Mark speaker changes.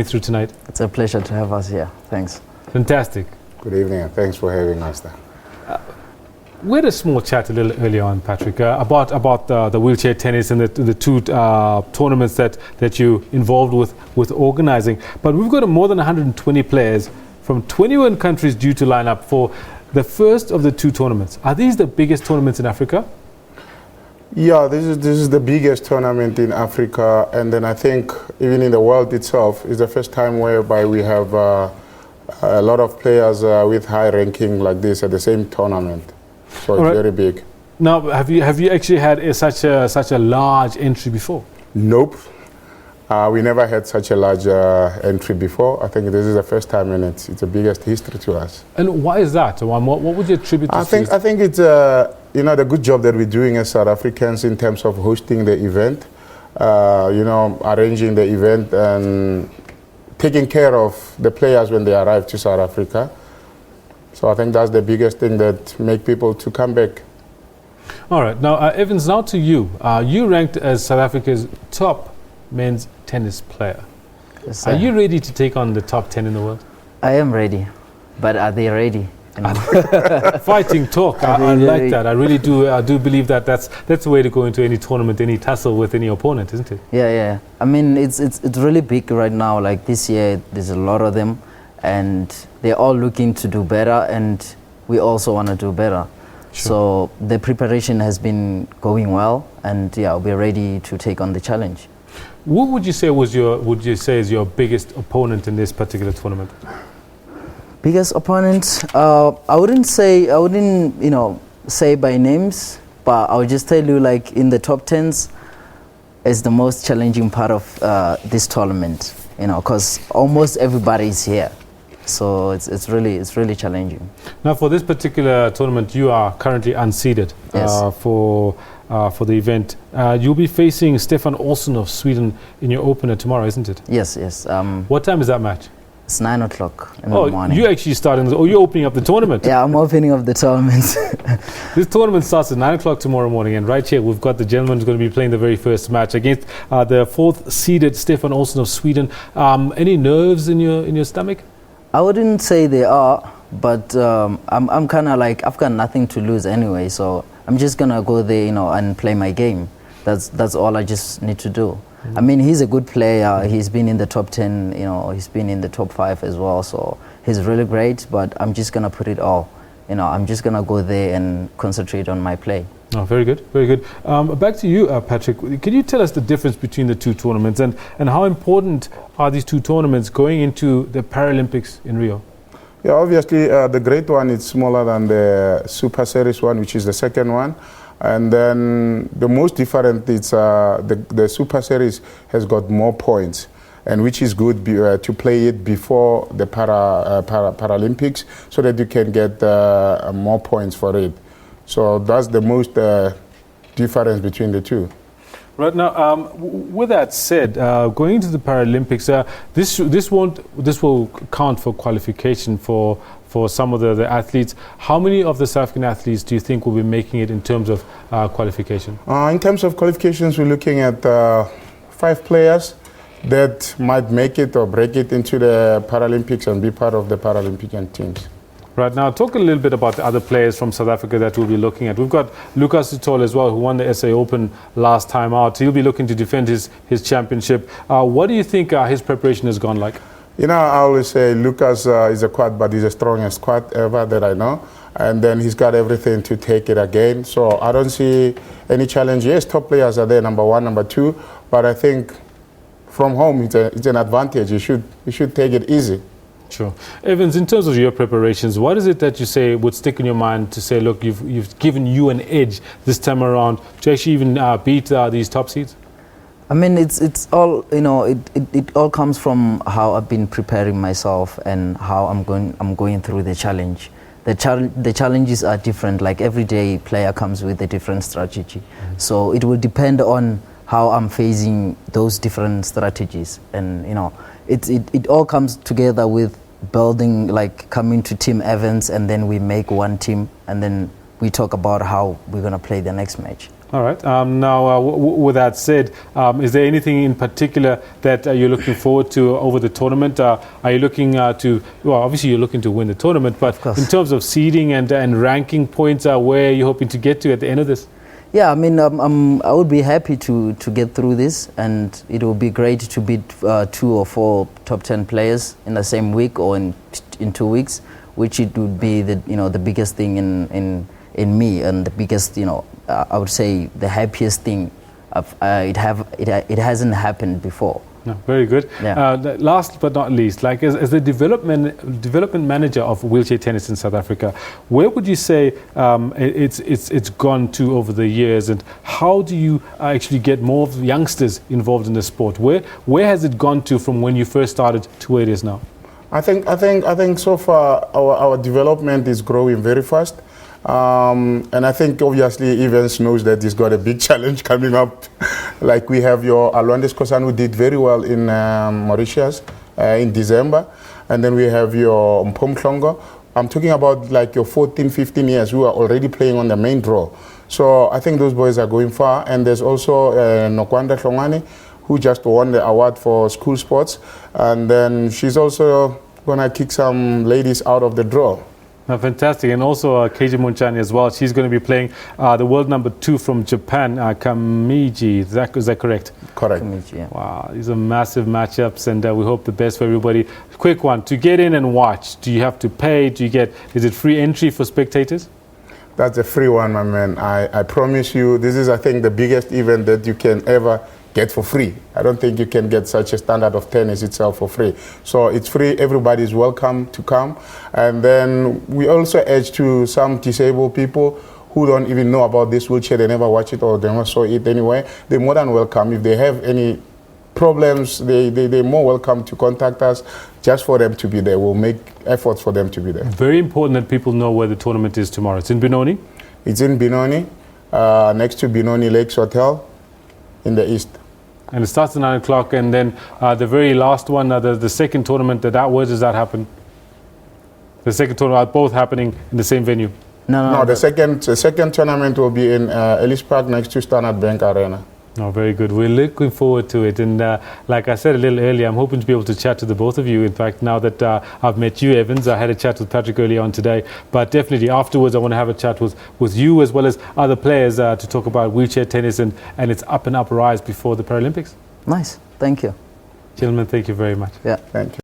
Speaker 1: Through tonight.
Speaker 2: It's a pleasure to have us here. Thanks.
Speaker 1: Fantastic.
Speaker 3: Good evening and thanks for having us there.
Speaker 1: We had a small chat a little earlier on, Patrick, about the wheelchair tennis and the two tournaments that you involved with organizing. But we've got more than 120 players from 21 countries due to line up for the first of the two tournaments. Are these the biggest tournaments in Africa?
Speaker 3: Yeah, this is the biggest tournament in Africa, and then I think even in the world itself, it's the first time whereby we have a lot of players with high ranking like this at the same tournament. So it's very big.
Speaker 1: Now, have you actually had such a large entry before?
Speaker 3: Nope. We never had such a large entry before. I think this is the first time, and it's the biggest history to us.
Speaker 1: And why is that? What would you attribute this to?
Speaker 3: I think it's the good job that we're doing as South Africans in terms of hosting the event, arranging the event and taking care of the players when they arrive to South Africa. So I think that's the biggest thing that make people to come back.
Speaker 1: All right. Now, Evans, now to you. You ranked as South Africa's top men's tennis player.
Speaker 2: Yes,
Speaker 1: are you ready to take on the top 10 in the world?
Speaker 2: I am ready, but are they ready?
Speaker 1: Fighting talk. I like that. I really do. I do believe that that's the way to go into any tournament, any tussle with any opponent, isn't it?
Speaker 2: Yeah. I mean, it's really big right now. Like this year, there's a lot of them, and they're all looking to do better, and we also want to do better. Sure. So the preparation has been going well, and yeah, we're ready to take on the challenge.
Speaker 1: Who would you say is your biggest opponent in this particular tournament?
Speaker 2: Biggest opponent? I wouldn't say by names, but I would just tell you, like, in the top 10s is the most challenging part of this tournament. Because almost everybody is here, so it's really challenging.
Speaker 1: Now, for this particular tournament, you are currently unseeded.
Speaker 2: Yes.
Speaker 1: For the event. You'll be facing Stefan Olsson of Sweden in your opener tomorrow, isn't it?
Speaker 2: Yes.
Speaker 1: What time is that match?
Speaker 2: It's 9 o'clock in the morning.
Speaker 1: You actually starting? You're opening up the tournament?
Speaker 2: Yeah, I'm opening up the tournament.
Speaker 1: This tournament starts at 9 o'clock tomorrow morning, and right here we've got the gentleman who's going to be playing the very first match against the fourth seeded Stefan Olsson of Sweden. Any nerves in your stomach?
Speaker 2: I wouldn't say they are, but I'm kind of like, I've got nothing to lose anyway, so I'm just gonna go there, and play my game. That's all I just need to do. Mm-hmm. I mean, he's a good player. He's been in the top 10. He's been in the top 5 as well. So he's really great. But I'm just gonna put it all. I'm just gonna go there and concentrate on my play.
Speaker 1: Oh, very good, very good. Back to you, Patrick. Can you tell us the difference between the two tournaments and how important are these two tournaments going into the Paralympics in Rio?
Speaker 3: Yeah, obviously the great one is smaller than the Super Series one, which is the second one. And then the most different is the Super Series has got more points, and which is good to play it before the Paralympics so that you can get more points for it. So that's the most difference between the two.
Speaker 1: Right now, with that said, going into the Paralympics, this will count for qualification for some of the athletes. How many of the South African athletes do you think will be making it in terms of qualification?
Speaker 3: In terms of qualifications, we're looking at 5 players that might make it or break it into the Paralympics and be part of the Paralympic teams.
Speaker 1: Right, now talk a little bit about the other players from South Africa that we'll be looking at. We've got Lucas Sithole as well, who won the SA Open last time out. He'll be looking to defend his championship. What do you think his preparation has gone like?
Speaker 3: I always say Lucas is a quad, but he's the strongest quad ever that I know. And then he's got everything to take it again. So I don't see any challenge. Yes, top players are there, number 1, number 2. But I think from home, it's an advantage. You should take it easy.
Speaker 1: Sure. Evans, in terms of your preparations, what is it that you say would stick in your mind to say, look, you've given you an edge this time around to actually even beat these top seeds?
Speaker 2: I mean, it's all, it all comes from how I've been preparing myself and how I'm going through the challenge. The challenges are different. Like every day, player comes with a different strategy. Mm-hmm. So it will depend on how I'm facing those different strategies, and it all comes together with building, like coming to Team Evans, and then we make one team, and then we talk about how we're going to play the next match.
Speaker 1: All right. Now, with that said, is there anything in particular that you're looking forward to over the tournament? Are you looking well, obviously you're looking to win the tournament, but in terms of seeding and ranking points, where are you hoping to get to at the end of this?
Speaker 2: Yeah, I mean, I would be happy to get through this, and it would be great to beat 2 or 4 top 10 players in the same week or in 2 weeks, which it would be the biggest thing in me, and the biggest, I would say the happiest thing. It hasn't happened before.
Speaker 1: No, very good.
Speaker 2: Yeah.
Speaker 1: Last but not least, like as the development manager of wheelchair tennis in South Africa, where would you say it's gone to over the years, and how do you actually get more of the youngsters involved in the sport? Where has it gone to from when you first started to where it is now?
Speaker 3: I think so far our development is growing very fast. And I think obviously Evans knows that he's got a big challenge coming up. Like we have your Alwandes Kosan, who did very well in Mauritius in December. And then we have your Mpomhlongo. I'm talking about like your 14, 15 years who are already playing on the main draw. So I think those boys are going far. And there's also Nokwanda Hlongwane, who just won the award for school sports. And then she's also going to kick some ladies out of the draw.
Speaker 1: Fantastic. And also Keiji Munchani as well. She's going to be playing the world number 2 from Japan, Kamiji. Is that correct?
Speaker 3: Correct.
Speaker 2: Kamiji, yeah.
Speaker 1: Wow, these are massive matchups, and we hope the best for everybody. Quick one, to get in and watch, do you have to pay? Is it free entry for spectators?
Speaker 3: That's a free one, my man. I promise you, this is, I think, the biggest event that you can ever get for free. I don't think you can get such a standard of tennis itself for free. So it's free, everybody is welcome to come. And then we also urge to some disabled people who don't even know about this wheelchair, they never watch it or they never saw it anyway, they're more than welcome. If they have any problems, they're more welcome to contact us just for them to be there. We'll make efforts for them to be there.
Speaker 1: Very important that people know where the tournament is tomorrow. It's in Benoni?
Speaker 3: It's in Benoni, next to Benoni Lakes Hotel in the east.
Speaker 1: And it starts at 9 o'clock, and then the very last one, the second tournament, where does that happen? The second tournament, are both happening in the same venue?
Speaker 3: No, the second tournament will be in Ellis Park next to Standard Bank Arena.
Speaker 1: Oh, very good. We're looking forward to it. And like I said a little earlier, I'm hoping to be able to chat to the both of you. In fact, now that I've met you, Evans, I had a chat with Patrick earlier on today. But definitely afterwards, I want to have a chat with you as well as other players to talk about wheelchair tennis and its up and up rise before the Paralympics.
Speaker 2: Nice. Thank you.
Speaker 1: Gentlemen, thank you very much.
Speaker 2: Yeah.
Speaker 3: Thank you.